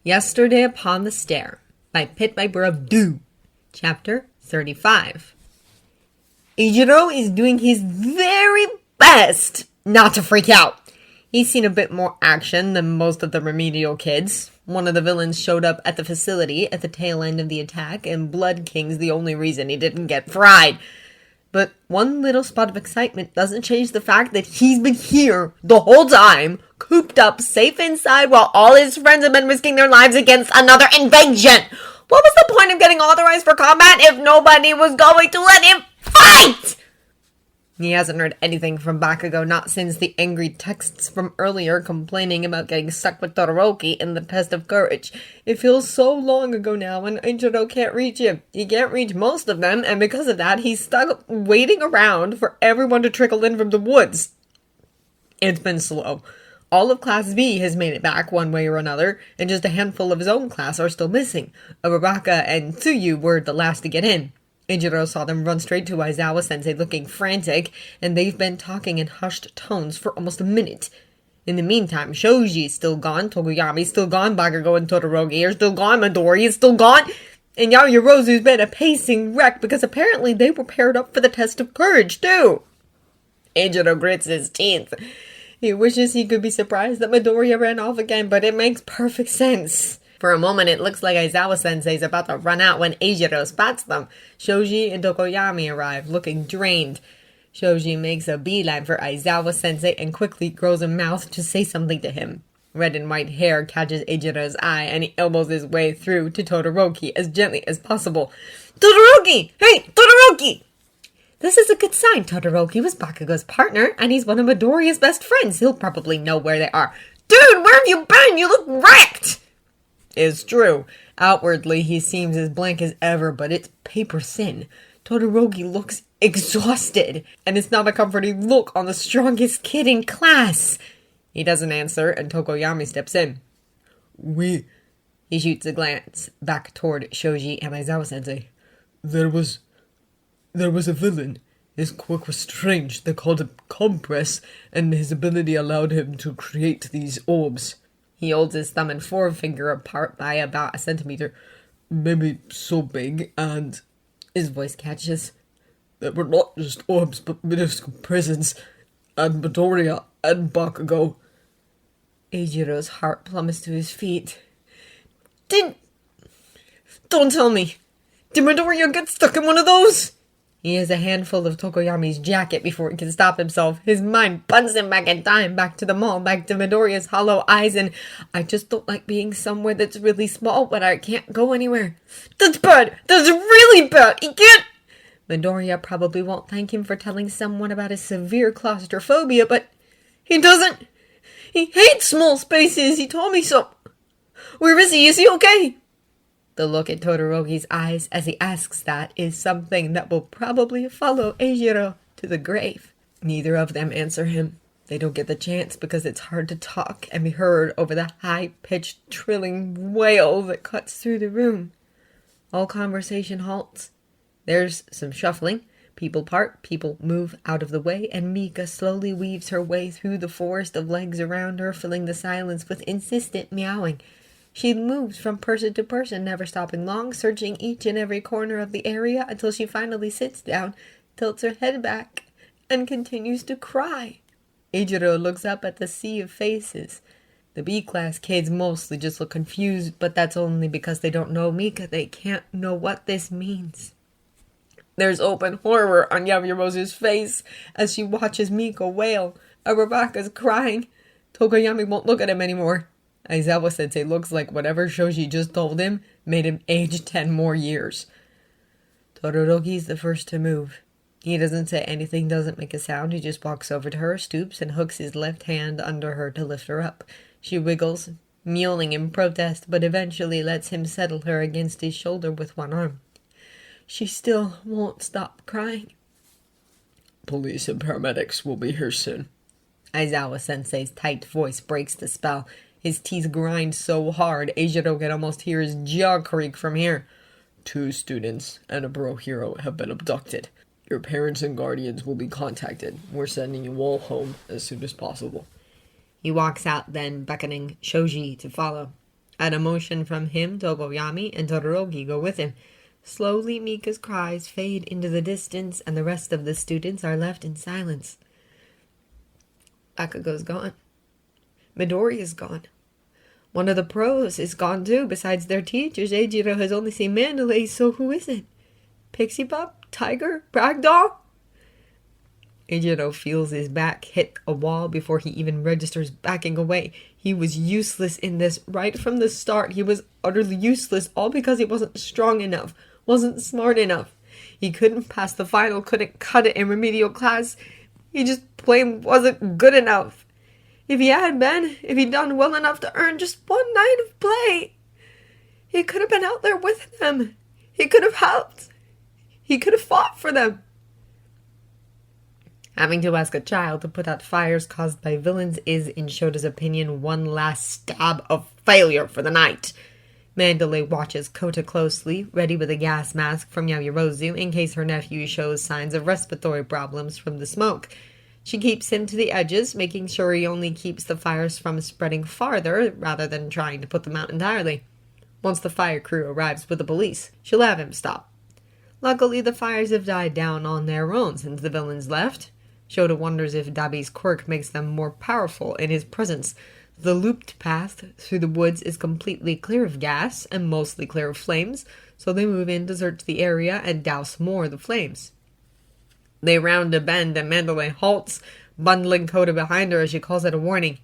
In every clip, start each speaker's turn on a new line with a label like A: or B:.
A: Yesterday Upon the Stair by Pit Viper of Dew. Chapter 35. Ijiro is doing his very best not to freak out. He's seen a bit more action than most of the remedial kids. One of the villains showed up at the facility at the tail end of the attack, and Blood King's the only reason he didn't get fried. But one little spot of excitement doesn't change the fact that he's been here the whole time, cooped up, safe inside, while all his friends have been risking their lives against another invasion. What was the point of getting authorized for combat if nobody was going to let him fight? He hasn't heard anything from Bakugo, not since the angry texts from earlier complaining about getting stuck with Todoroki in the test of courage. It feels so long ago now, and Ijiro can't reach him. He can't reach most of them, and because of that, he's stuck waiting around for everyone to trickle in from the woods. It's been slow. All of Class V has made it back one way or another, and just a handful of his own class are still missing. Uraraka and Tsuyu were the last to get in. Ijiro saw them run straight to Aizawa-sensei looking frantic, and they've been talking in hushed tones for almost a minute. In the meantime, Shoji's still gone, Tokoyami's still gone, Bakugo and Todoroki are still gone, Midoriya is still gone, and Yaoyorozu's been a pacing wreck because apparently they were paired up for the test of courage, too. Ijiro grits his teeth. He wishes he could be surprised that Midoriya ran off again, but it makes perfect sense. For a moment, it looks like Aizawa-sensei's about to run out when Ijiro spots them. Shoji and Tokoyami arrive, looking drained. Shoji makes a beeline for Aizawa-sensei and quickly grows a mouth to say something to him. Red and white hair catches Ijiro's eye, and he elbows his way through to Todoroki as gently as possible. Todoroki! Hey, Todoroki! This is a good sign. Todoroki was Bakugo's partner, and he's one of Midoriya's best friends. He'll probably know where they are. Dude, where have you been? You look wrecked! Is true. Outwardly, he seems as blank as ever, but it's paper thin. Todoroki looks exhausted, and it's not a comforting look on the strongest kid in class. He doesn't answer, and Tokoyami steps in.
B: He
A: shoots a glance back toward Shoji and Aizawa-sensei.
B: There was a villain. His quirk was strange. They called it compress, and his ability allowed him to create these orbs.
A: He holds his thumb and forefinger apart by about a centimeter.
B: Maybe so big, and
A: his voice catches.
B: They were not just orbs, but minuscule prisons. And Midoriya and Bakugo.
A: Eijiro's heart plummets to his feet. Don't tell me. Did Midoriya get stuck in one of those? He has a handful of Tokoyami's jacket before he can stop himself. His mind punts him back in time, back to the mall, back to Midoriya's hollow eyes, and I just don't like being somewhere that's really small, but I can't go anywhere. That's bad! That's really bad! He can't... Midoriya probably won't thank him for telling someone about his severe claustrophobia, but he doesn't... He hates small spaces, he told me so. Where is he? Is he okay? The look at Todoroki's eyes as he asks that is something that will probably follow Eijiro to the grave. Neither of them answer him. They don't get the chance because it's hard to talk and be heard over the high-pitched, trilling wail that cuts through the room. All conversation halts. There's some shuffling. People part, people move out of the way, and Mika slowly weaves her way through the forest of legs around her, filling the silence with insistent meowing. She moves from person to person, never stopping long, searching each and every corner of the area until she finally sits down, tilts her head back, and continues to cry. Ijiro looks up at the sea of faces. The B-class kids mostly just look confused, but that's only because they don't know Mika. They can't know what this means. There's open horror on Yaoyorozu's face as she watches Mika wail. Uraraka's crying. Tokoyami won't look at him anymore. Aizawa-sensei looks like whatever Shoji just told him made him age 10 more years. Todoroki's the first to move. He doesn't say anything, doesn't make a sound. He just walks over to her, stoops, and hooks his left hand under her to lift her up. She wiggles, mewling in protest, but eventually lets him settle her against his shoulder with one arm. She still won't stop crying.
B: Police and paramedics will be here soon.
A: Aizawa-sensei's tight voice breaks the spell. His teeth grind so hard, Eijiro can almost hear his jaw creak from here.
B: 2 students and a bro hero have been abducted. Your parents and guardians will be contacted. We're sending you all home as soon as possible.
A: He walks out then, beckoning Shoji to follow. At a motion from him, Togoyami and Todoroki go with him. Slowly, Mika's cries fade into the distance, and the rest of the students are left in silence. Bakugo's gone. Midoriya is gone. One of the pros is gone too. Besides their teachers, Eijiro has only seen Mandalay, so who is it? Pixie Pup? Tiger? Ragdoll? Eijiro feels his back hit a wall before he even registers backing away. He was useless in this right from the start. He was utterly useless, all because he wasn't strong enough, wasn't smart enough. He couldn't pass the final, couldn't cut it in remedial class. He just plain wasn't good enough. If he had been, if he'd done well enough to earn just one night of play, he could have been out there with them. He could have helped. He could have fought for them. Having to ask a child to put out fires caused by villains is, in Shota's opinion, one last stab of failure for the night. Mandalay watches Kota closely, ready with a gas mask from Yaoyorozu in case her nephew shows signs of respiratory problems from the smoke. She keeps him to the edges, making sure he only keeps the fires from spreading farther, rather than trying to put them out entirely. Once the fire crew arrives with the police, she'll have him stop. Luckily, the fires have died down on their own since the villains left. Shota wonders if Dabi's quirk makes them more powerful in his presence. The looped path through the woods is completely clear of gas and mostly clear of flames, so they move in to search the area and douse more of the flames. They round a bend and Mandalay halts, bundling Kota behind her as she calls out a warning.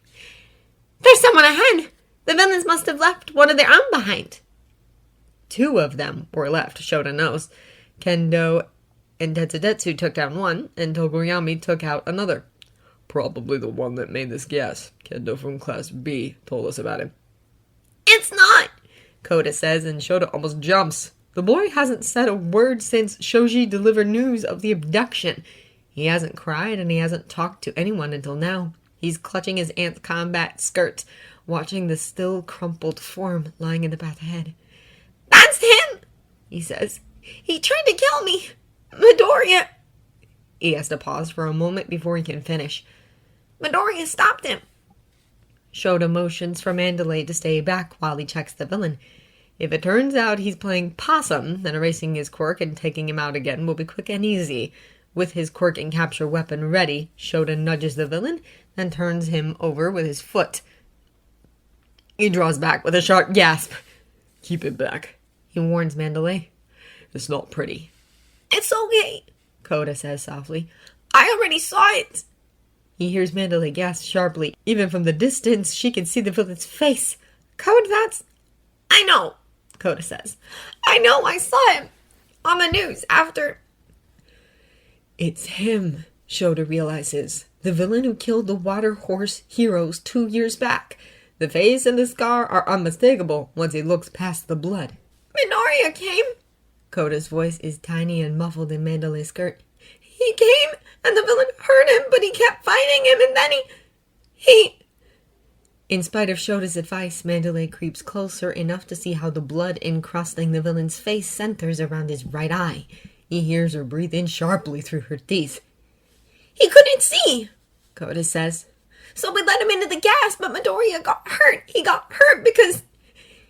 A: "There's someone ahead! The villains must have left one of their own behind." 2 of them were left, Shota knows. Kendo and Tetsutetsu took down one, and Togoyami took out another.
B: Probably the one that made this gas. Kendo from Class B told us about him.
A: "It's not!" Kota says, and Shota almost jumps. The boy hasn't said a word since Shoji delivered news of the abduction. He hasn't cried, and he hasn't talked to anyone until now. He's clutching his aunt's combat skirt, watching the still crumpled form lying in the path ahead. "That's him!" he says. "He tried to kill me! Midoriya!" He has to pause for a moment before he can finish. "Midoriya stopped him." Shota motions for Mandalay to stay back while he checks the villain. If it turns out he's playing possum, then erasing his quirk and taking him out again will be quick and easy. With his quirk and capture weapon ready, Shota nudges the villain, then turns him over with his foot. He draws back with a sharp gasp.
B: "Keep it back,"
A: he warns Mandalay.
B: "It's not pretty."
A: "It's okay," Kota says softly. "I already saw it." He hears Mandalay gasp sharply. Even from the distance, she can see the villain's face. "Kota, that's..." "I know," Kota says. "I know, I saw him on the news after..."
B: It's him, Shota realizes. The villain who killed the water horse heroes 2 years back. The face and the scar are unmistakable once he looks past the blood.
A: "Midoriya came."
B: Kota's voice is tiny and muffled in Mandalay's skirt.
A: "He came, and the villain hurt him, but he kept fighting him, and then he...
B: In spite of Shota's advice, Mandalay creeps closer enough to see how the blood encrusting the villain's face centers around his right eye. He hears her breathe in sharply through her teeth.
A: "He couldn't see,"
B: Kota says.
A: "So we let him into the gas, but Midoriya got hurt. He got hurt because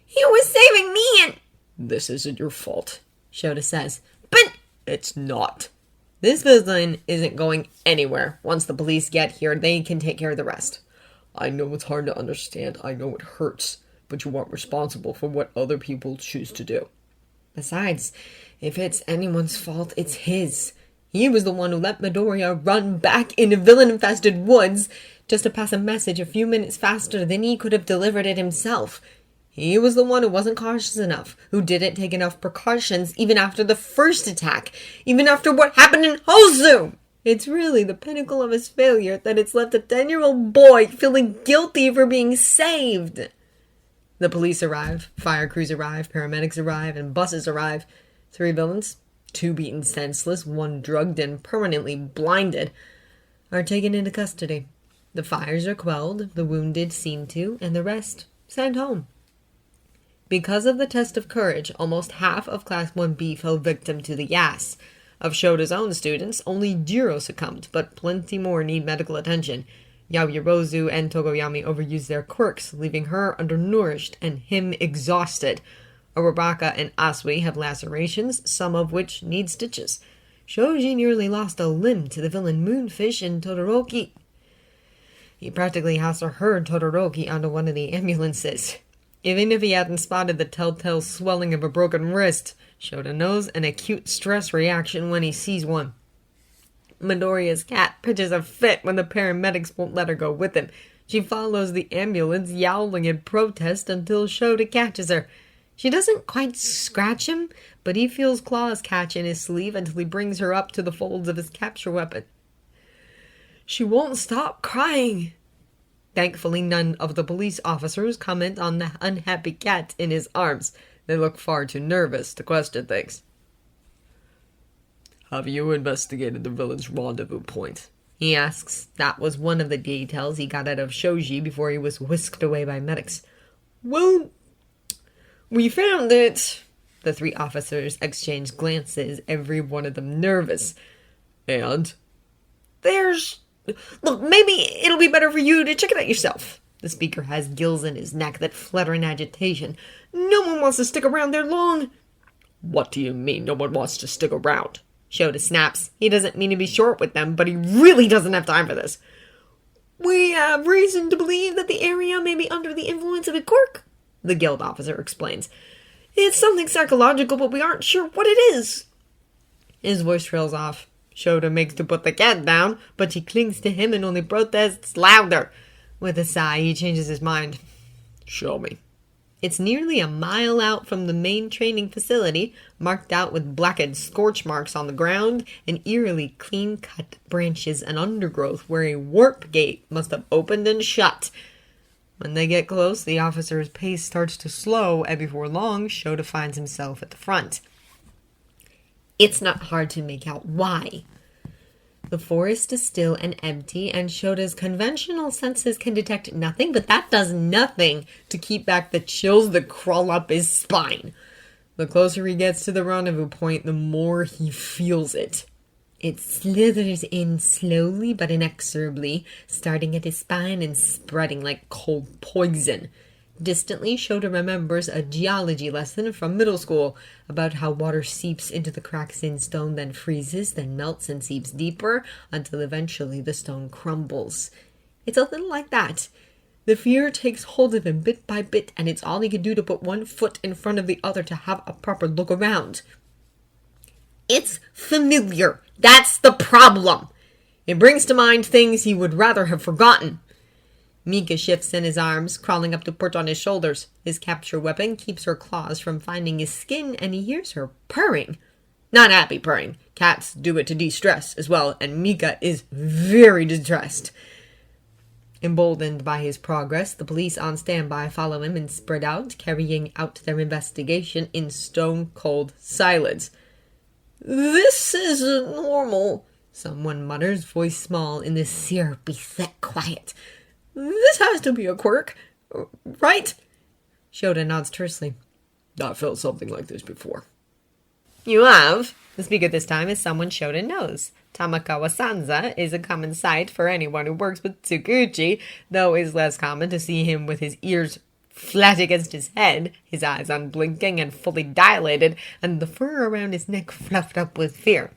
A: he was saving me and..."
B: "This isn't your fault,"
A: Shota says. "But..."
B: "It's not.
A: This villain isn't going anywhere. Once the police get here, they can take care of the rest."
B: "I know it's hard to understand. I know it hurts. But you aren't responsible for what other people choose to do.
A: Besides, if it's anyone's fault, it's his. He was the one who let Midoriya run back into villain-infested woods just to pass a message a few minutes faster than he could have delivered it himself. He was the one who wasn't cautious enough, who didn't take enough precautions even after the first attack, even after what happened in Hozu. It's really the pinnacle of his failure that it's left a 10-year-old boy feeling guilty for being saved." The police arrive, fire crews arrive, paramedics arrive, and buses arrive. 3 villains, 2 beaten senseless, 1 drugged and permanently blinded, are taken into custody. The fires are quelled, the wounded seen to, and the rest sent home. Because of the test of courage, almost half of Class 1B fell victim to the gas. Of Shota's own students, only 0 succumbed, but plenty more need medical attention.
B: Yaoyorozu and Togoyami overuse their quirks, leaving her undernourished and him exhausted. Urabaka and Asui have lacerations, some of which need stitches. Shoji nearly lost a limb to the villain Moonfish in Todoroki. He practically has to herd Todoroki onto one of the ambulances. Even if he hadn't spotted the telltale swelling of a broken wrist, Shota knows an acute stress reaction when he sees one. Midoriya's cat pitches a fit when the paramedics won't let her go with him. She follows the ambulance, yowling in protest until Shota catches her. She doesn't quite scratch him, but he feels claws catch in his sleeve until he brings her up to the folds of his capture weapon. She won't stop crying. Thankfully, none of the police officers comment on the unhappy cat in his arms. They look far too nervous to question things.
C: Have you investigated the villain's rendezvous point?
B: He asks. That was one of the details he got out of Shoji before he was whisked away by medics. Well, we found it. The three officers exchange glances, every one of them nervous.
C: And?
B: Look, maybe it'll be better for you to check it out yourself. The speaker has gills in his neck that flutter in agitation. No one wants to stick around there long.
C: What do you mean no one wants to stick around?
B: Shota snaps. He doesn't mean to be short with them, but he really doesn't have time for this. We have reason to believe that the area may be under the influence of a quirk, the guild officer explains. It's something psychological, but we aren't sure what it is. His voice trails off. Shota makes to put the cat down, but she clings to him and only protests louder. With a sigh, he changes his mind.
C: Show me.
B: It's nearly a mile out from the main training facility, marked out with blackened scorch marks on the ground and eerily clean-cut branches and undergrowth where a warp gate must have opened and shut. When they get close, the officer's pace starts to slow, and before long, Shota finds himself at the front. It's not hard to make out why. The forest is still and empty, and Shota's conventional senses can detect nothing, but that does nothing to keep back the chills that crawl up his spine. The closer he gets to the rendezvous point, the more he feels it. It slithers in slowly but inexorably, starting at his spine and spreading like cold poison. Distantly, Shota remembers a geology lesson from middle school about how water seeps into the cracks in stone, then freezes, then melts and seeps deeper until eventually the stone crumbles. It's a little like that. The fear takes hold of him bit by bit, and it's all he can do to put one foot in front of the other to have a proper look around. It's familiar. That's the problem. It brings to mind things he would rather have forgotten. Mika shifts in his arms, crawling up to perch on his shoulders. His capture weapon keeps her claws from finding his skin, and he hears her purring. Not happy purring. Cats do it to de-stress as well, and Mika is very distressed. Emboldened by his progress, the police on standby follow him and spread out, carrying out their investigation in stone-cold silence. This isn't normal, someone mutters, voice small in the syrupy, thick quiet. This has to be a quirk, right? Shota nods tersely.
C: I felt something like this before.
B: You have? The speaker this time is someone Shota knows. Tamakawa Sanza is a common sight for anyone who works with Tsukuchi, though it is less common to see him with his ears flat against his head, his eyes unblinking and fully dilated, and the fur around his neck fluffed up with fear.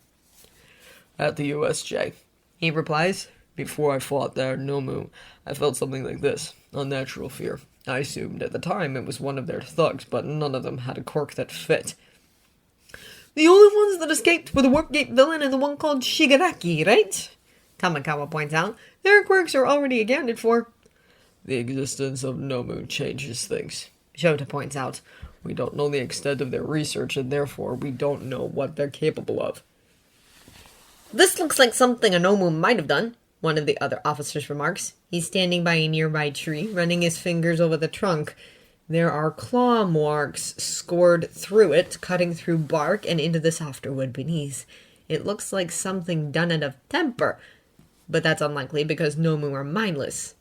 C: At the USJ,
B: he replies.
C: Before I fought there, Nomu, I felt something like this, unnatural fear. I assumed at the time it was one of their thugs, but none of them had a quirk that fit.
B: The only ones that escaped were the Warpgate villain and the one called Shigaraki, right? Tamakawa points out. Their quirks are already accounted for.
C: The existence of Nomu changes things,
B: Shota points out.
C: We don't know the extent of their research, and therefore we don't know what they're capable of.
B: This looks like something a Nomu might have done, one of the other officers remarks. He's standing by a nearby tree, running his fingers over the trunk. There are claw marks scored through it, cutting through bark and into the softer wood beneath. It looks like something done out of temper, but that's unlikely because Nomu are mindless.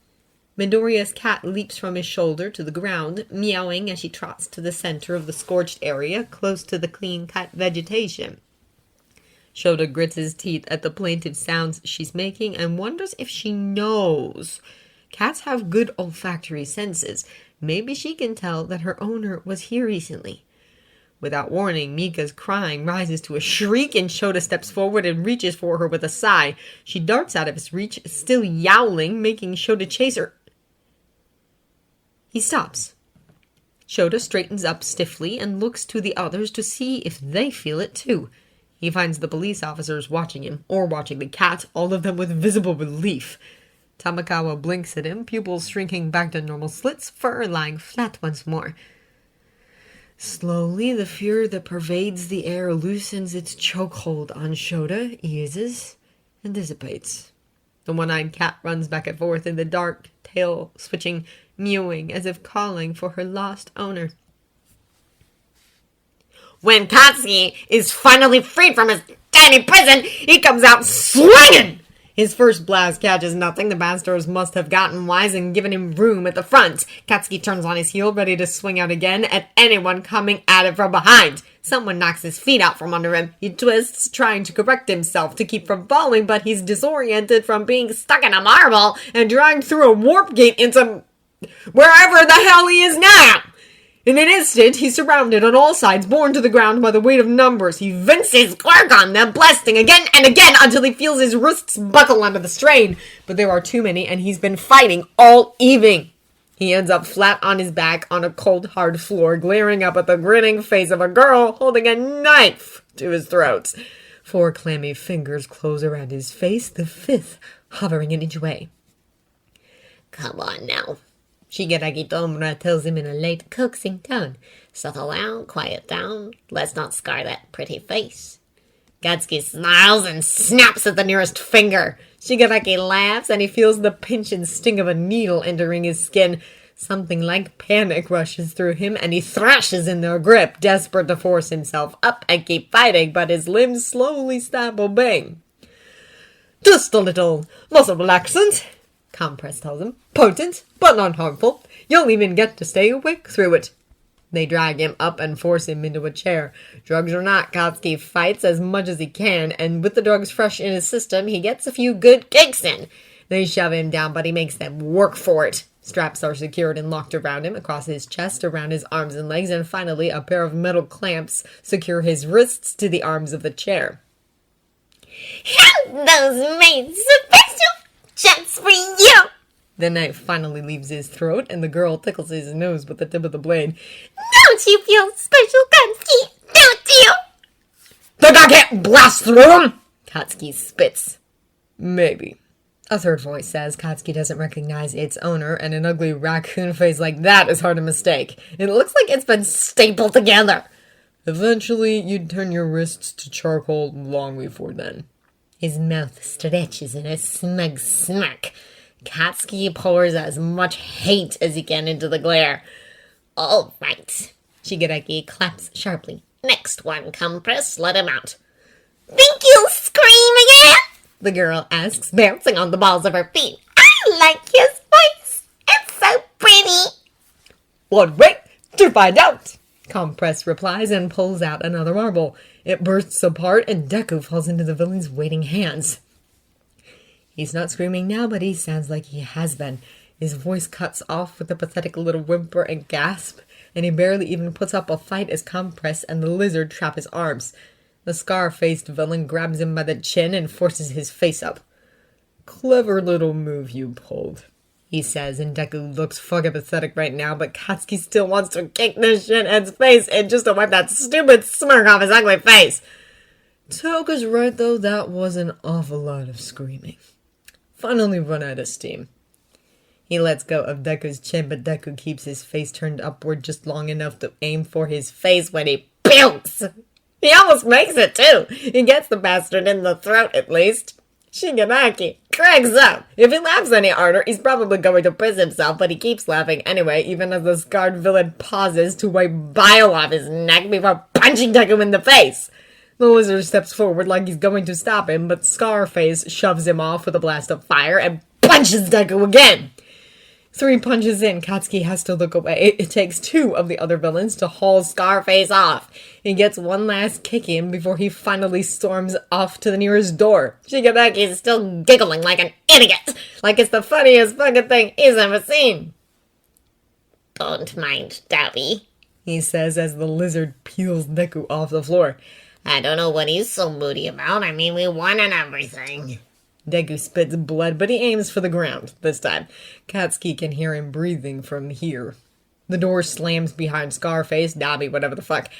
B: Midoriya's cat leaps from his shoulder to the ground, meowing as she trots to the center of the scorched area, close to the clean-cut vegetation.
A: Shota grits his teeth at the plaintive sounds she's making and wonders if she knows. Cats have good olfactory senses. Maybe she can tell that her owner was here recently. Without warning, Mika's crying rises to a shriek and Shota steps forward and reaches for her with a sigh. She darts out of his reach, still yowling, making Shota chase her. He stops. Shota straightens up stiffly and looks to the others to see if they feel it too. He finds the police officers watching him, or watching the cat, all of them with visible relief. Tamakawa blinks at him, pupils shrinking back to normal slits, fur lying flat once more. Slowly, the fear that pervades the air loosens its chokehold on Shota, eases, and dissipates. The one-eyed cat runs back and forth in the dark, tail switching, mewing as if calling for her lost owner. When Katsuki is finally freed from his tiny prison, he comes out swinging! His first blast catches nothing. The bastards must have gotten wise and given him room at the front. Katsuki turns on his heel, ready to swing out again at anyone coming at him from behind. Someone knocks his feet out from under him. He twists, trying to correct himself to keep from falling, but he's disoriented from being stuck in a marble and dragged through a warp gate into wherever the hell he is now. In an instant, he's surrounded on all sides, borne to the ground by the weight of numbers. He vents his quirk on them, blasting again and again until he feels his wrists buckle under the strain. But there are too many, and he's been fighting all evening. He ends up flat on his back on a cold, hard floor, glaring up at the grinning face of a girl holding a knife to his throat. 4 clammy fingers close around his face, the 5th hovering an inch away.
D: Come on now,
A: Shigaraki Tomura tells him in a late, coaxing tone.
D: settle down, quiet down. Let's not scar that pretty face. Katsuki snarls and snaps at the nearest finger.
A: Shigaraki laughs and he feels the pinch and sting of a needle entering his skin. Something like panic rushes through him and he thrashes in their grip, desperate to force himself up and keep fighting, but his limbs slowly stop obeying. Just a little muscle relaxant, Compress tells him. Potent, but not harmful. You'll even get to stay awake through it. They drag him up and force him into a chair. Drugs or not, Katsuki fights as much as he can, and with the drugs fresh in his system, he gets a few good kicks in. They shove him down, but he makes them work for it. Straps are secured and locked around him, across his chest, around his arms and legs, and finally a pair of metal clamps secure his wrists to the arms of the chair.
D: Have those made special just for you!
A: The knife finally leaves his throat, and the girl tickles his nose with the tip of the blade.
D: Don't you feel special, Katsuki? Don't you?
A: Think I can't blast through him? Katsuki spits. Maybe. A third voice says Katsuki doesn't recognize its owner, and an ugly raccoon face like that is hard to mistake. It looks like it's been stapled together. Eventually, you'd turn your wrists to charcoal long before then. His mouth stretches in a smug smirk. Katsuki pours as much hate as he can into the glare.
D: All right.
A: Shigaraki claps sharply.
D: Next one, Compress. Let him out. Think you'll scream again?
A: The girl asks, bouncing on the balls of her feet.
D: I like his voice. It's so pretty.
A: What, wait to find out, Compress replies and pulls out another marble. It bursts apart and Deku falls into the villain's waiting hands. He's not screaming now, but he sounds like he has been. His voice cuts off with a pathetic little whimper and gasp, and he barely even puts up a fight as Compress and the lizard trap his arms. The scar-faced villain grabs him by the chin and forces his face up. Clever little move you pulled, he says, and Deku looks fucking pathetic right now, but Katsuki still wants to kick this shithead's face and just to wipe that stupid smirk off his ugly face. Toga's right, though, that was an awful lot of screaming. Finally run out of steam. He lets go of Deku's chin, but Deku keeps his face turned upward just long enough to aim for his face when he pukes. He almost makes it, too. He gets the bastard in the throat, at least. Shigaraki cracks up. If he laughs any harder, he's probably going to piss himself, but he keeps laughing anyway, even as the scarred villain pauses to wipe bile off his neck before punching Deku in the face. The lizard steps forward like he's going to stop him, but Scarface shoves him off with a blast of fire and punches Deku again.
B: 3 punches in, Katsuki has to look away. It takes 2 of the other villains to haul Scarface off. He gets one last kick in before he finally storms off to the nearest door.
D: Shigaraki is still giggling like an idiot, like it's the funniest fucking thing he's ever seen. Don't mind Dabby,
B: he says as the lizard peels Deku off the floor.
D: I don't know what he's so moody about. I mean, we won and everything.
B: Deku spits blood, but he aims for the ground this time. Katsuki can hear him breathing from here. The door slams behind Scarface, Dabi, whatever the fuck.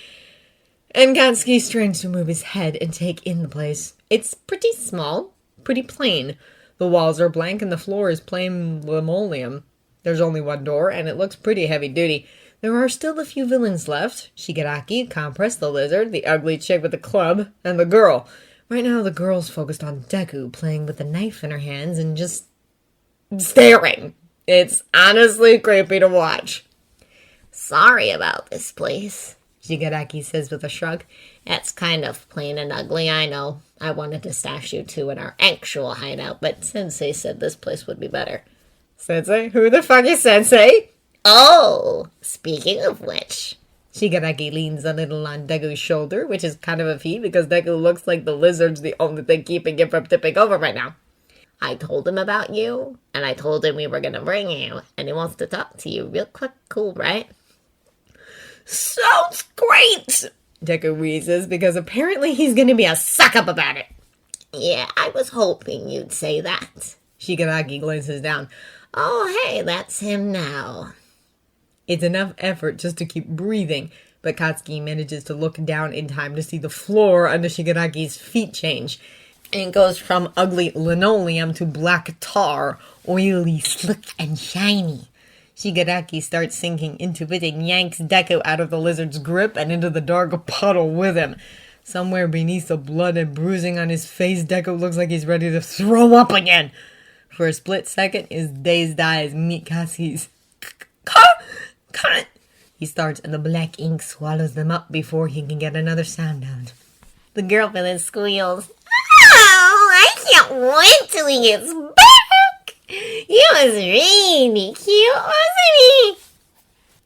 B: And Katsuki strains to move his head and take in the place. It's pretty small, pretty plain. The walls are blank and the floor is plain linoleum. There's only one door, and it looks pretty heavy-duty. There are still a few villains left. Shigaraki, Compress the lizard, the ugly chick with the club, and the girl. Right now, the girl's focused on Deku, playing with a knife in her hands and just staring. It's honestly creepy to watch.
D: Sorry about this place,
B: Shigaraki says with a shrug.
D: It's kind of plain and ugly, I know. I wanted to stash you two in our actual hideout, but Sensei said this place would be better.
B: Sensei? Who the fuck is Sensei?
D: Oh, speaking of which...
B: Shigaraki leans a little on Deku's shoulder, which is kind of a feat because Deku looks like the lizard's the only thing keeping him from tipping over right now.
D: I told him about you, and I told him we were going to bring you, and he wants to talk to you real quick. Cool, right?
B: Sounds great! Deku wheezes because apparently he's going to be a suck-up about it.
D: Yeah, I was hoping you'd say that.
B: Shigaraki glances down.
D: Oh, hey, that's him now.
B: It's enough effort just to keep breathing, but Katsuki manages to look down in time to see the floor under Shigaraki's feet change. And it goes from ugly linoleum to black tar, oily, slick, and shiny. Shigaraki starts sinking into it and yanks Deku out of the lizard's grip and into the dark puddle with him. Somewhere beneath the blood and bruising on his face, Deku looks like he's ready to throw up again. For a split second, his dazed eyes meet Katsuki's. Cut! He starts and the black ink swallows them up before he can get another sound out.
D: The girl villain squeals. Oh, I can't wait till he gets back. He was really cute, wasn't he?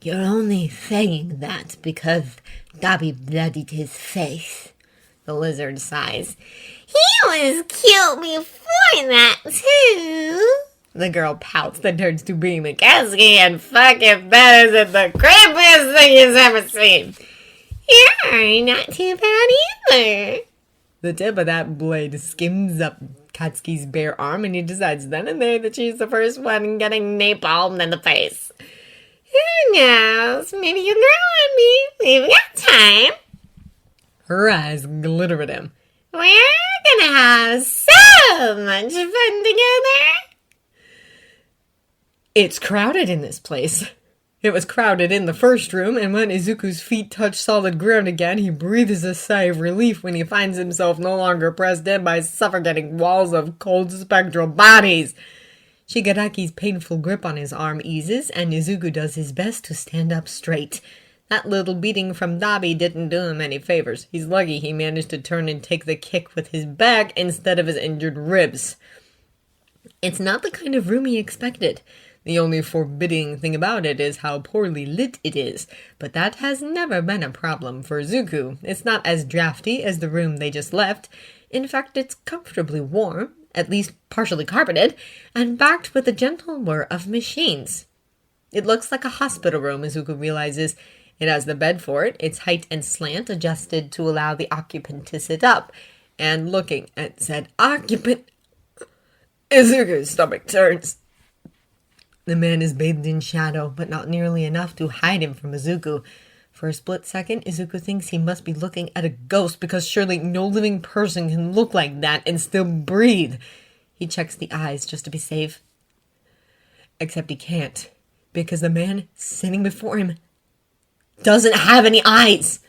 B: You're only saying that because Dabi bloodied his face. The lizard sighs.
D: He was cute before that, too.
B: The girl pouts, then turns to Beam and
D: Katsuki and fucking that is the creepiest thing he's ever seen. You're not too bad either.
B: The tip of that blade skims up Katsuki's bare arm, and he decides then and there that she's the first one getting napalmed in the face.
D: Who knows? Maybe you'll grow on me. We've got time.
B: Her eyes glitter at him.
D: We're gonna have so much fun together.
B: It's crowded in this place. It was crowded in the first room, and when Izuku's feet touch solid ground again, he breathes a sigh of relief when he finds himself no longer pressed in by suffocating walls of cold spectral bodies. Shigaraki's painful grip on his arm eases, and Izuku does his best to stand up straight. That little beating from Dabi didn't do him any favors. He's lucky he managed to turn and take the kick with his back instead of his injured ribs. It's not the kind of room he expected. The only forbidding thing about it is how poorly lit it is, but that has never been a problem for Izuku. It's not as drafty as the room they just left. In fact, it's comfortably warm, at least partially carpeted, and backed with a gentle whir of machines. It looks like a hospital room, Izuku realizes. It has the bed for it, its height and slant adjusted to allow the occupant to sit up. And looking at said occupant, Izuku's stomach turns. The man is bathed in shadow, but not nearly enough to hide him from Izuku. For a split second, Izuku thinks he must be looking at a ghost because surely no living person can look like that and still breathe. He checks the eyes just to be safe. Except he can't, because the man sitting before him doesn't have any eyes.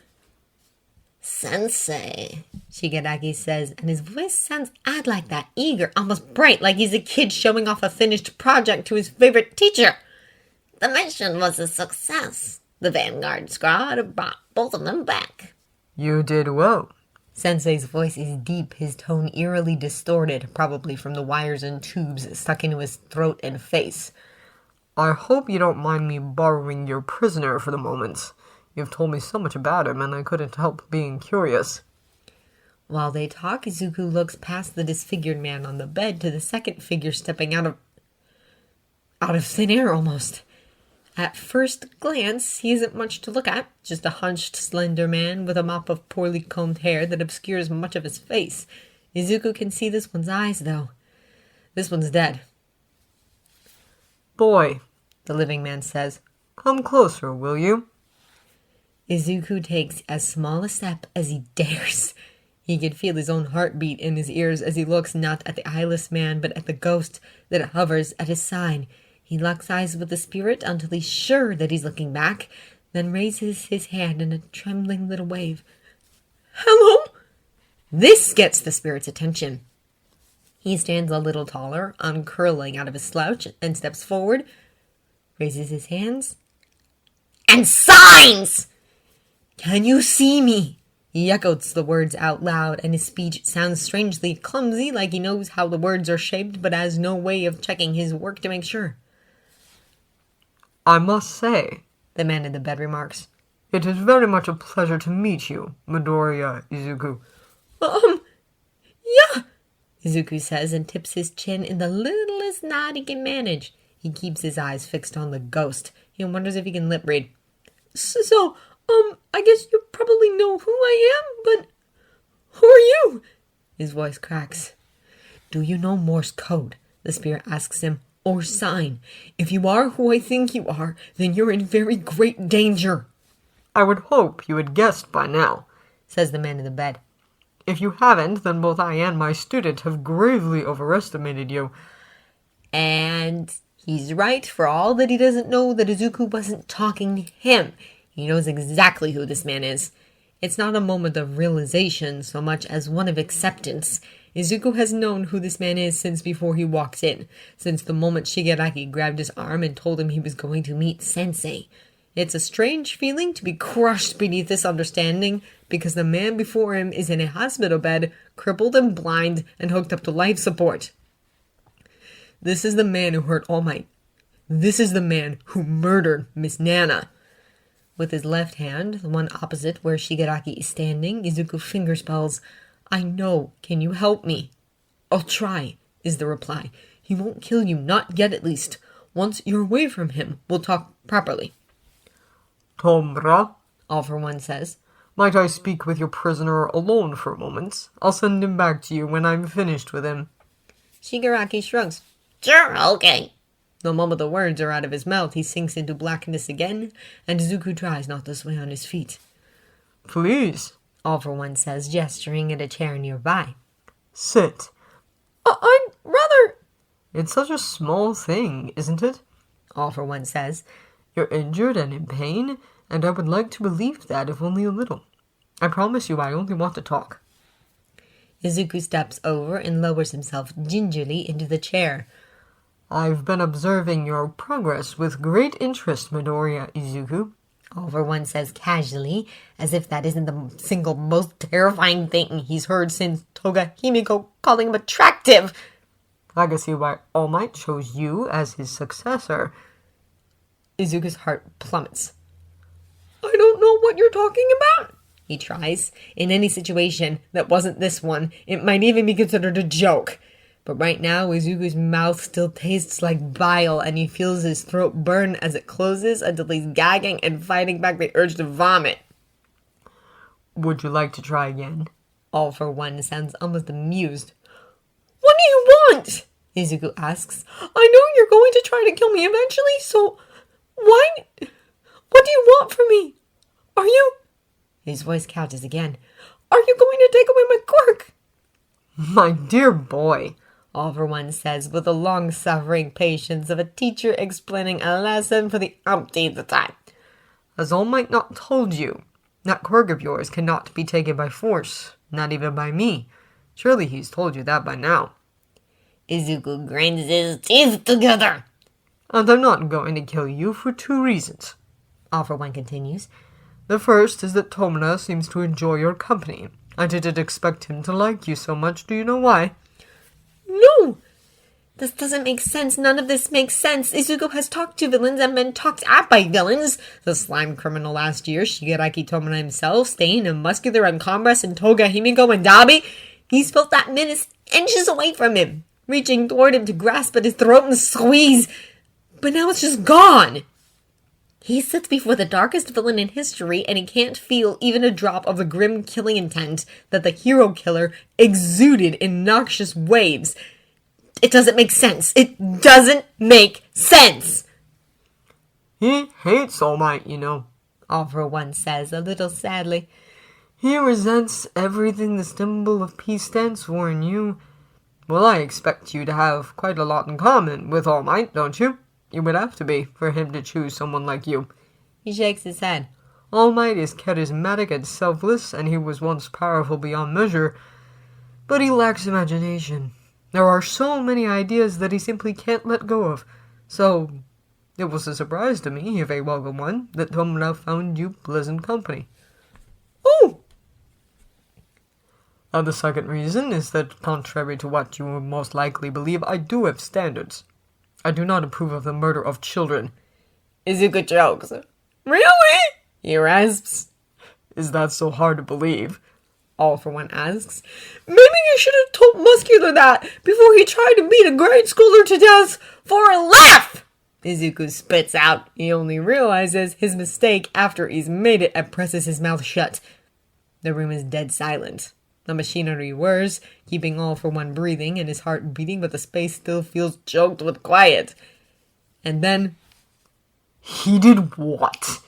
D: Sensei,
B: Shigaraki says, and his voice sounds odd like that, eager, almost bright, like he's a kid showing off a finished project to his favorite teacher.
D: The mission was a success. The Vanguard squad brought both of them back.
C: You did well.
B: Sensei's voice is deep, his tone eerily distorted, probably from the wires and tubes stuck into his throat and face.
C: I hope you don't mind me borrowing your prisoner for the moment. You've told me so much about him, and I couldn't help being curious.
A: While they talk, Izuku looks past the disfigured man on the bed to the second figure stepping out of thin air almost. At first glance, he isn't much to look at, just a hunched, slender man with a mop of poorly combed hair that obscures much of his face. Izuku can see this one's eyes, though. This one's dead.
C: Boy,
A: The living man says.
C: Come closer, will you?
A: Izuku takes as small a step as he dares. He can feel his own heartbeat in his ears as he looks not at the eyeless man, but at the ghost that hovers at his side. He locks eyes with the spirit until he's sure that he's looking back, then raises his hand in a trembling little wave. Hello? This gets the spirit's attention. He stands a little taller, uncurling out of his slouch, and steps forward, raises his hands,
D: And signs!
A: Can you see me? He echoes the words out loud, and his speech sounds strangely clumsy, like he knows how the words are shaped, but has no way of checking his work to make sure.
C: I must say,
A: The man in the bed remarks.
C: it is very much a pleasure to meet you, Midoriya Izuku.
A: Yeah, Izuku says and tips his chin in the littlest nod he can manage. He keeps his eyes fixed on the ghost. He wonders if he can lip read. So, I guess you probably know who I am, but who are you? His voice cracks. Do you know Morse code? The spirit asks him. Or sign. If you are who I think you are, then you're in very great danger,
C: I would hope you had guessed by now.
A: says the man in the bed.
C: If you haven't, then both I and my student have gravely overestimated you.
A: And he's right, for all that he doesn't know that Izuku wasn't talking to him. He knows exactly who this man is. It's not a moment of realization so much as one of acceptance. Izuku has known who this man is since before he walked in, since the moment Shigaraki grabbed his arm and told him he was going to meet Sensei. It's a strange feeling to be crushed beneath this understanding, because the man before him is in a hospital bed, crippled and blind, and hooked up to life support. This is the man who hurt All Might. This is the man who murdered Miss Nana. With his left hand, the one opposite where Shigaraki is standing, Izuku fingerspells. I know. Can you help me? I'll try, is the reply. He won't kill you, not yet at least. Once you're away from him, we'll talk properly.
C: Tomra,
A: All for One says.
C: might I speak with your prisoner alone for a moment? I'll send him back to you when I'm finished with him.
A: Shigaraki shrugs.
D: Sure, okay.
A: The moment the words are out of his mouth, he sinks into blackness again, and Izuku tries not to sway on his feet.
C: Please,
A: All for One says, gesturing at a chair nearby.
C: sit.
A: I'd rather...
C: It's such a small thing, isn't it?
A: All for One says.
C: You're injured and in pain, and I would like to believe that, if only a little. I promise you I only want to talk.
A: Izuku steps over and lowers himself gingerly into the chair.
C: I've been observing your progress with great interest, Midoriya Izuku.
A: All for One says casually, as if that isn't the single most terrifying thing he's heard since Toga Himiko calling him attractive.
C: I can see why All Might chose you as his successor.
A: Izuku's heart plummets. I don't know what you're talking about, he tries. In any situation that wasn't this one, it might even be considered a joke. But right now, Izuku's mouth still tastes like bile, and he feels his throat burn as it closes until he's gagging and fighting back the urge to vomit.
C: Would you like to try again?
A: All for One sounds almost amused. What do you want? Izuku asks. I know you're going to try to kill me eventually, so why? What do you want from me? Are you... His voice couches again. Are you going to take away my quirk?
C: My dear boy,
A: All for One says with the long-suffering patience of a teacher explaining a lesson for the umpteenth time.
C: has All Might not told you? That quirk of yours cannot be taken by force, not even by me. Surely he's told you that by now.
D: Izuku grinds his teeth together.
C: And I'm not going to kill you for 2 reasons.
A: All for One continues.
C: The first is that Tomura seems to enjoy your company. I didn't expect him to like you so much. Do you know why?
A: No! This doesn't make sense. None of this makes sense. Izuku has talked to villains and been talked at by villains. The slime criminal last year, Shigaraki Tomura himself, Stain and Muscular and Combras and Toga Himiko and Dabi. He's felt that menace inches away from him, reaching toward him to grasp at his throat and squeeze. But now it's just gone. He sits before the darkest villain in history, and he can't feel even a drop of the grim killing intent that the hero killer exuded in noxious waves. It doesn't make sense. It doesn't make sense.
C: He hates All Might,
A: All for One says, a little sadly.
C: He resents everything the symbol of peace stands for in you. Well, I expect you to have quite a lot in common with All Might, don't you? You would have to be, for him to choose someone like you.
A: He shakes his head.
C: All Might is charismatic and selfless, and he was once powerful beyond measure, but he lacks imagination. There are so many ideas that he simply can't let go of. So, it was a surprise to me, if a welcome one, that Tomura found you pleasant company.
A: Ooh!
C: And the second reason is that, contrary to what you would most likely believe, I do have standards. I do not approve of the murder of children.
A: Izuku jokes. Really? He rasps.
C: Is that so hard to believe?
A: All for One asks. Maybe you should have told Muscular that before he tried to beat a grade schooler to death for a laugh! Izuku spits out. He only realizes his mistake after he's made it and presses his mouth shut. The room is dead silent. The machinery whirs, keeping All for One breathing and his heart beating, but the space still feels choked with quiet. And then...
C: He did what?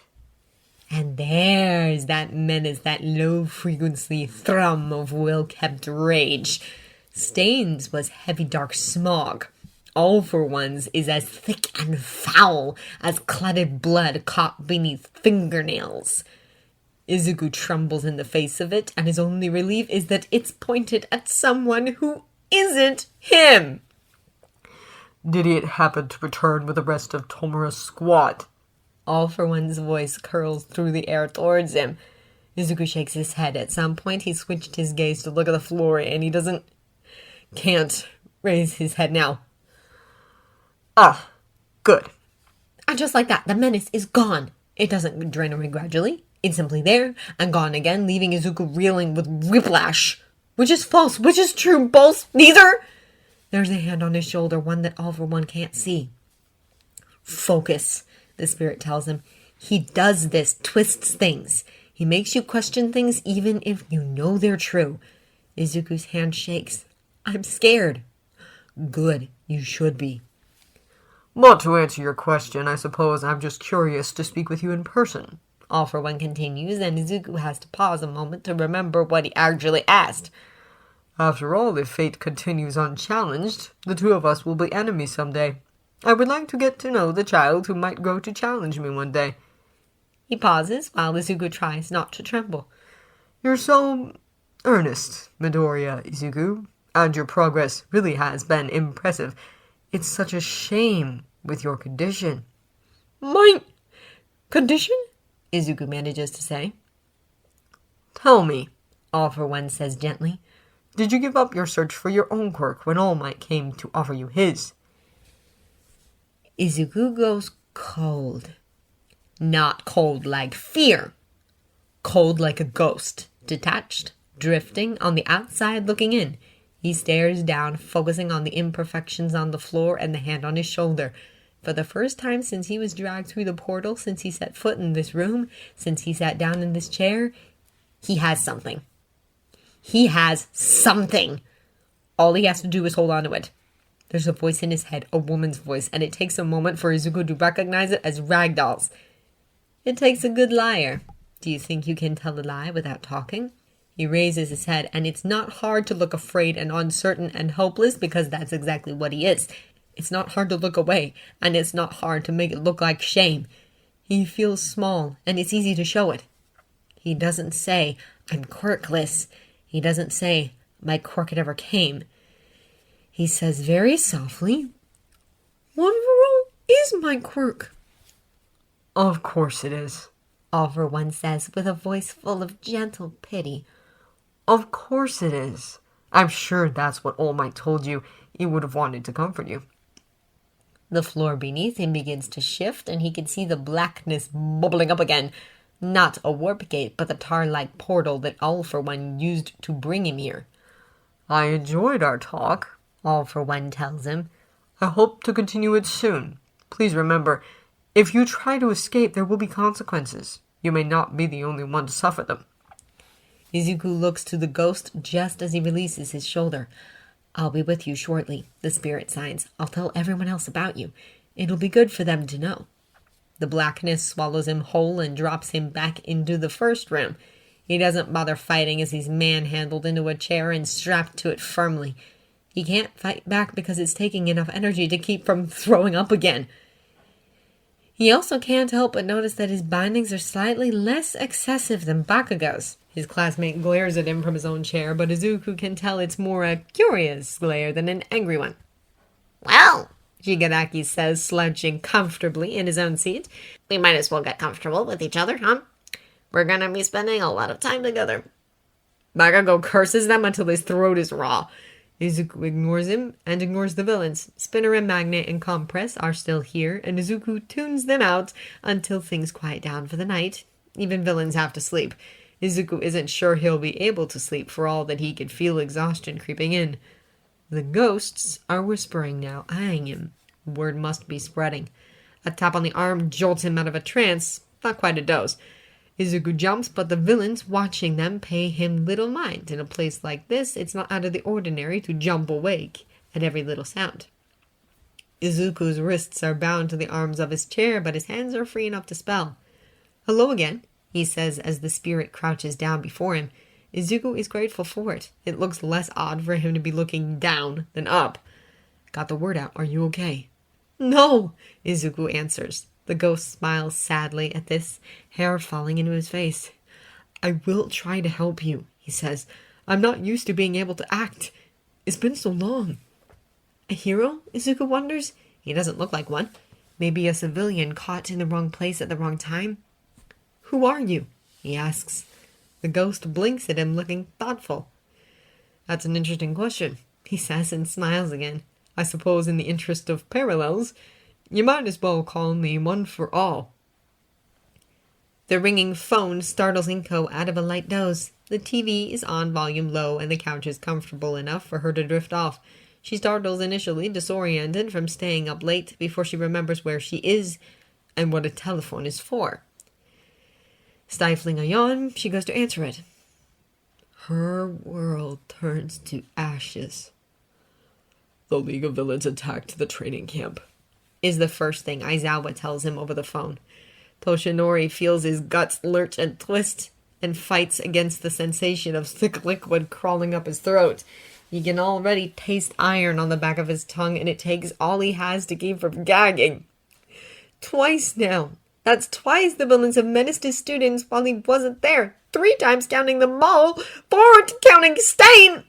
A: And there's that menace, that low-frequency thrum of well-kept rage. Stain's was heavy dark smog. All for One's is as thick and foul as clotted blood caught beneath fingernails. Izuku trembles in the face of it, and his only relief is that it's pointed at someone who isn't him.
C: Did it happen to return with the rest of Tomura's squad?
A: All for One's voice curls through the air towards him. Izuku shakes his head. At some point, he switched his gaze to look at the floor, and he can't raise his head now.
C: Ah, good.
A: And just like that, the menace is gone. It doesn't drain away gradually. It's simply there and gone again, leaving Izuku reeling with whiplash. Which is false? Which is true? Both? Neither? There's a hand on his shoulder, one that All for One can't see. Focus, the spirit tells him. He does this, twists things. He makes you question things even if you know they're true. Izuku's hand shakes. I'm scared. Good, you should be.
C: But to answer your question, I suppose I'm just curious to speak with you in person.
A: All for One continues, and Izuku has to pause a moment to remember what he actually asked.
C: After all, if fate continues unchallenged, the two of us will be enemies someday. I would like to get to know the child who might grow to challenge me one day.
A: He pauses while Izuku tries not to tremble.
C: You're so earnest, Midoriya Izuku, and your progress really has been impressive. It's such a shame with your condition.
A: My condition? Izuku manages to say.
C: Tell me,
A: All for One says gently.
C: Did you give up your search for your own quirk when All Might came to offer you his?
A: Izuku goes cold. Not cold like fear. Cold like a ghost, detached, drifting on the outside looking in. He stares down, focusing on the imperfections on the floor and the hand on his shoulder. For the first time since he was dragged through the portal, since he set foot in this room, since he sat down in this chair, he has something. He has something. All he has to do is hold on to it. There's a voice in his head, a woman's voice, and it takes a moment for Izuku to recognize it as ragdolls. It takes a good liar. Do you think you can tell a lie without talking? He raises his head, and it's not hard to look afraid and uncertain and hopeless because that's exactly what he is. It's not hard to look away, and it's not hard to make it look like shame. He feels small, and it's easy to show it. He doesn't say, I'm quirkless. He doesn't say, my quirk never came. He says very softly, One for all is my quirk.
C: Of course it is.
A: All for One says with a voice full of gentle pity.
C: Of course it is. I'm sure that's what All Might told you. He would have wanted to comfort you.
A: The floor beneath him begins to shift, and he can see the blackness bubbling up again. Not a warp gate, but the tar-like portal that All For One used to bring him here.
C: I enjoyed our talk,
A: All For One tells him.
C: I hope to continue it soon. Please remember, if you try to escape, there will be consequences. You may not be the only one to suffer them.
A: Izuku looks to the ghost just as he releases his shoulder. I'll be with you shortly, the spirit signs. I'll tell everyone else about you. It'll be good for them to know. The blackness swallows him whole and drops him back into the first room. He doesn't bother fighting as he's manhandled into a chair and strapped to it firmly. He can't fight back because it's taking enough energy to keep from throwing up again. He also can't help but notice that his bindings are slightly less excessive than Bakugo's. His classmate glares at him from his own chair, but Izuku can tell it's more a curious glare than an angry one.
D: Well,
A: Shigaraki says, slouching comfortably in his own seat.
D: we might as well get comfortable with each other, huh? We're gonna be spending a lot of time together.
A: Bakugo curses them until his throat is raw. Izuku ignores him and ignores the villains. Spinner and Magnet and Compress are still here, and Izuku tunes them out until things quiet down for the night. Even villains have to sleep. Izuku isn't sure he'll be able to sleep for all that he could feel exhaustion creeping in. The ghosts are whispering now, eyeing him. Word must be spreading. A tap on the arm jolts him out of a trance, not quite a doze. Izuku jumps, but the villains watching them pay him little mind. In a place like this, it's not out of the ordinary to jump awake at every little sound. Izuku's wrists are bound to the arms of his chair, but his hands are free enough to spell. Hello again, he says as the spirit crouches down before him. Izuku is grateful for it. It looks less odd for him to be looking down than up. Got the word out. Are you okay? No, Izuku answers. The ghost smiles sadly at this, hair falling into his face. I will try to help you, he says. I'm not used to being able to act. It's been so long. A hero? Izuku wonders. He doesn't look like one. Maybe a civilian caught in the wrong place at the wrong time? Who are you? He asks. The ghost blinks at him, looking thoughtful. That's an interesting question, he says and smiles again. I suppose in the interest of parallels, you might as well call me One for All. The ringing phone startles Inko out of a light doze. The TV is on volume low and the couch is comfortable enough for her to drift off. She startles initially, disoriented from staying up late, before she remembers where she is and what a telephone is for. Stifling a yawn, she goes to answer it. Her world turns to ashes. The League of Villains attacked the training camp, is the first thing Aizawa tells him over the phone. Toshinori feels his guts lurch and twist and fights against the sensation of thick liquid crawling up his throat. He can already taste iron on the back of his tongue, and it takes all he has to keep from gagging. Twice now. That's twice the villains have menaced his students while he wasn't there. 3 times counting the mole, 4 counting Stain.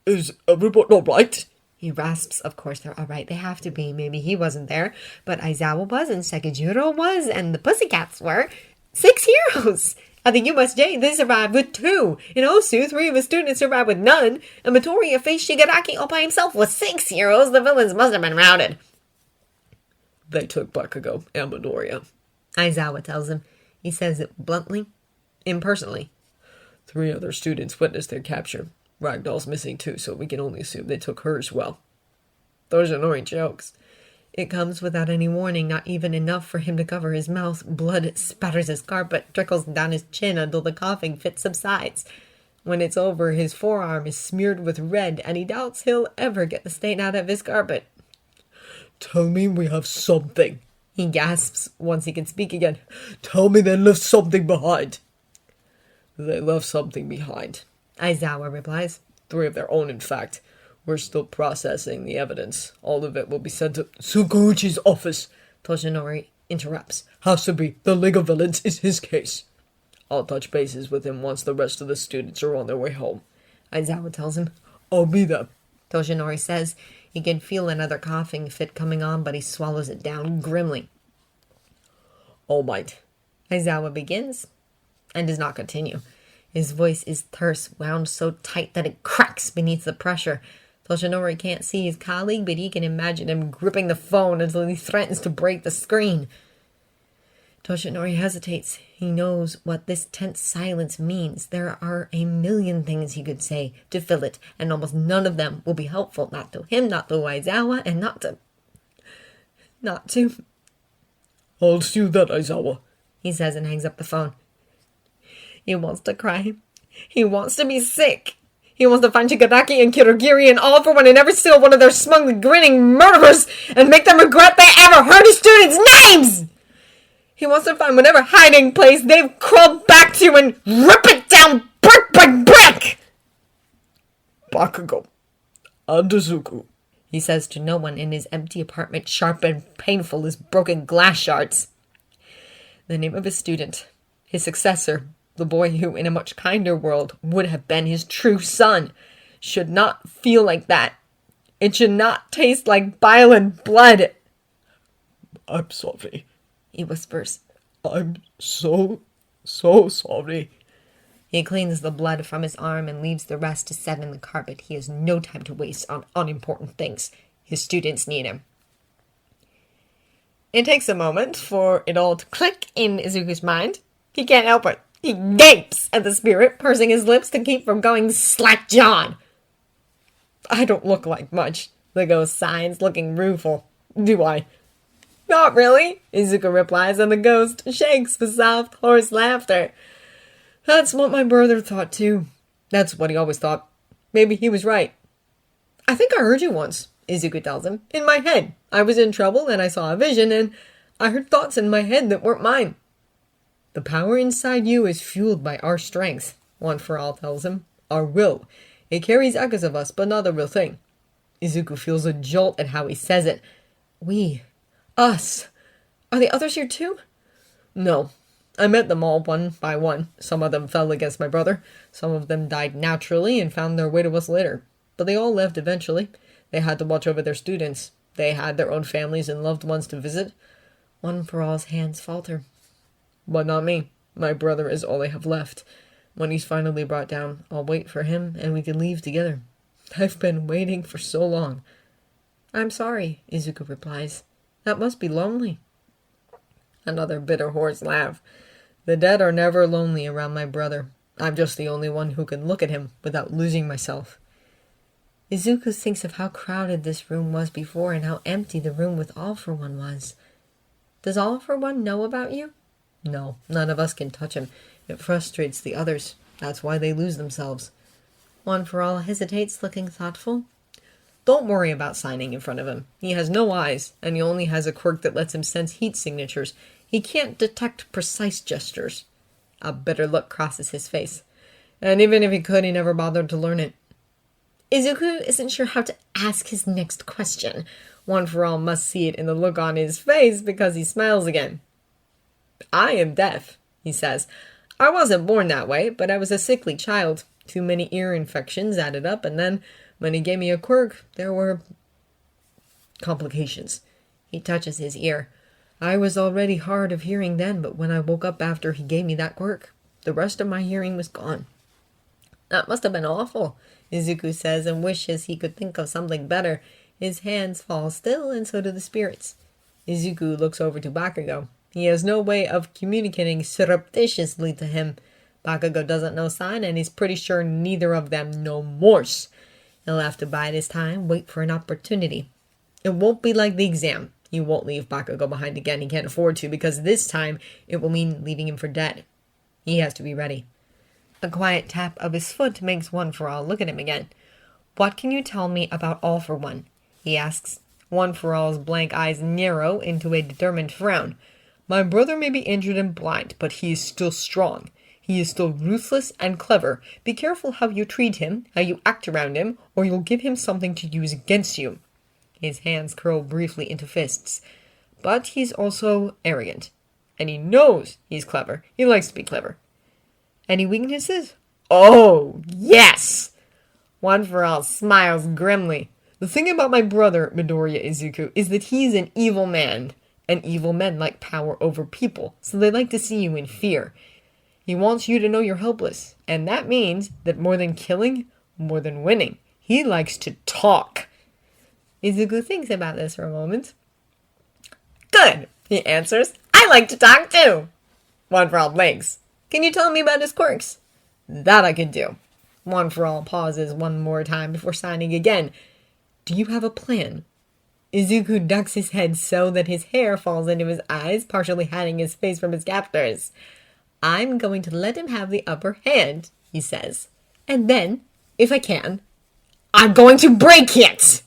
C: Is everyone all right?
A: He rasps. Of course they're all right. They have to be. Maybe he wasn't there, but Aizawa was, and Sekijuro was, and the Pussycats were. 6 heroes! At the USJ, they survived with 2. In Osu, 3 of his students survived with none. And Midoriya faced Shigaraki all by himself with 6 heroes. The villains must have been routed.
C: They took Bakugo and Midoriya,
A: Aizawa tells him. He says it bluntly, impersonally.
C: 3 other students witnessed their capture. Ragdoll's missing too, so we can only assume they took her as well. Those are annoying jokes.
A: It comes without any warning, not even enough for him to cover his mouth. Blood spatters his carpet, trickles down his chin until the coughing fit subsides. When it's over, his forearm is smeared with red, and he doubts he'll ever get the stain out of his carpet.
C: Tell me we have something,
A: he gasps once he can speak again.
C: Tell me they left something behind. They left something behind,
A: Aizawa replies.
C: 3 of their own, in fact. We're still processing the evidence. All of it will be sent to Sugouchi's office.
A: Toshinori interrupts.
C: Has to be. The League of Villains is his case. I'll touch bases with him once the rest of the students are on their way home.
A: Aizawa tells him.
C: I'll be there.
A: Toshinori says. He can feel another coughing fit coming on, but he swallows it down grimly.
C: All Might.
A: Aizawa begins and does not continue. His voice is terse, wound so tight that it cracks beneath the pressure. Toshinori can't see his colleague, but he can imagine him gripping the phone until he threatens to break the screen. Toshinori hesitates. He knows what this tense silence means. There are a million things he could say to fill it, and almost none of them will be helpful. Not to him, not to Aizawa, and not to...
C: I'll do that, Aizawa,
A: he says and hangs up the phone. He wants to cry. He wants to be sick. He wants to find Shigaraki and Kirigiri and All for One and never steal one of their smugly grinning murderers and make them regret they ever heard his students' names! He wants to find whatever hiding place they've crawled back to and rip it down brick by brick!
C: Bakugo and Izuku,
A: he says to no one in his empty apartment, sharp and painful as broken glass shards. The name of his student, his successor, the boy who, in a much kinder world, would have been his true son, should not feel like that. It should not taste like bile and blood.
C: I'm sorry.
A: He whispers.
C: I'm so sorry.
A: He cleans the blood from his arm and leaves the rest to set in the carpet. He has no time to waste on unimportant things. His students need him. It takes a moment for it all to click in Izuku's mind. He can't help it. He gapes at the spirit, pursing his lips to keep from going slack-jawed. I don't look like much, the ghost sighs, looking rueful. Do I? Not really, Izuku replies, and the ghost shakes with soft, hoarse laughter. That's what my brother thought too. That's what he always thought. Maybe he was right. I think I heard you once, Izuku tells him. In my head. I was in trouble and I saw a vision and I heard thoughts in my head that weren't mine. The power inside you is fueled by our strength, One for All tells him. Our will. It carries echoes of us, but not the real thing. Izuku feels a jolt at how he says it. We. Us. Are the others here too? No. I met them all one by one. Some of them fell against my brother. Some of them died naturally and found their way to us later. But they all left eventually. They had to watch over their students. They had their own families and loved ones to visit. One for All's hands falter. But not me. My brother is all I have left. When he's finally brought down, I'll wait for him and we can leave together. I've been waiting for so long. I'm sorry, Izuku replies. That must be lonely. Another bitter hoarse laugh. The dead are never lonely around my brother. I'm just the only one who can look at him without losing myself. Izuku thinks of how crowded this room was before and how empty the room with All for One was. Does All for One know about you? No, none of us can touch him. It frustrates the others. That's why they lose themselves. One for All hesitates, looking thoughtful. Don't worry about signing in front of him. He has no eyes, and he only has a quirk that lets him sense heat signatures. He can't detect precise gestures. A bitter look crosses his face. And even if he could, he never bothered to learn it. Izuku isn't sure how to ask his next question. One for All must see it in the look on his face because he smiles again. I am deaf, he says. I wasn't born that way, but I was a sickly child. Too many ear infections added up, and then when he gave me a quirk, there were complications. He touches his ear. I was already hard of hearing then, but when I woke up after he gave me that quirk, the rest of my hearing was gone. That must have been awful, Izuku says, and wishes he could think of something better. His hands fall still, and so do the spirits. Izuku looks over to Bakugo. He has no way of communicating surreptitiously to him. Bakugo doesn't know sign, and he's pretty sure neither of them know Morse. He'll have to bide his time, wait for an opportunity. It won't be like the exam. He won't leave Bakugo behind again. He can't afford to, because this time it will mean leaving him for dead. He has to be ready. A quiet tap of his foot makes One for All look at him again. What can you tell me about All for One? He asks. One for All's blank eyes narrow into a determined frown. My brother may be injured and blind, but he is still strong. He is still ruthless and clever. Be careful how you treat him, how you act around him, or you'll give him something to use against you. His hands curl briefly into fists. But he's also arrogant. And he knows he's clever. He likes to be clever. Any weaknesses? Oh, yes! One for All smiles grimly. The thing about my brother, Midoriya Izuku, is that he's an evil man. And evil men like power over people, so they like to see you in fear.
B: He wants you to know you're helpless. And that means that more than killing, more than winning, he likes to talk.
A: Izuku thinks about this for a moment. Good, he answers. I like to talk too. One for all blinks. Can you tell me about his quirks? That I can do. One for all pauses one more time before signing again. Do you have a plan? Izuku ducks his head so that his hair falls into his eyes, partially hiding his face from his captors. I'm going to let him have the upper hand, he says. And then, if I can, I'm going to break it!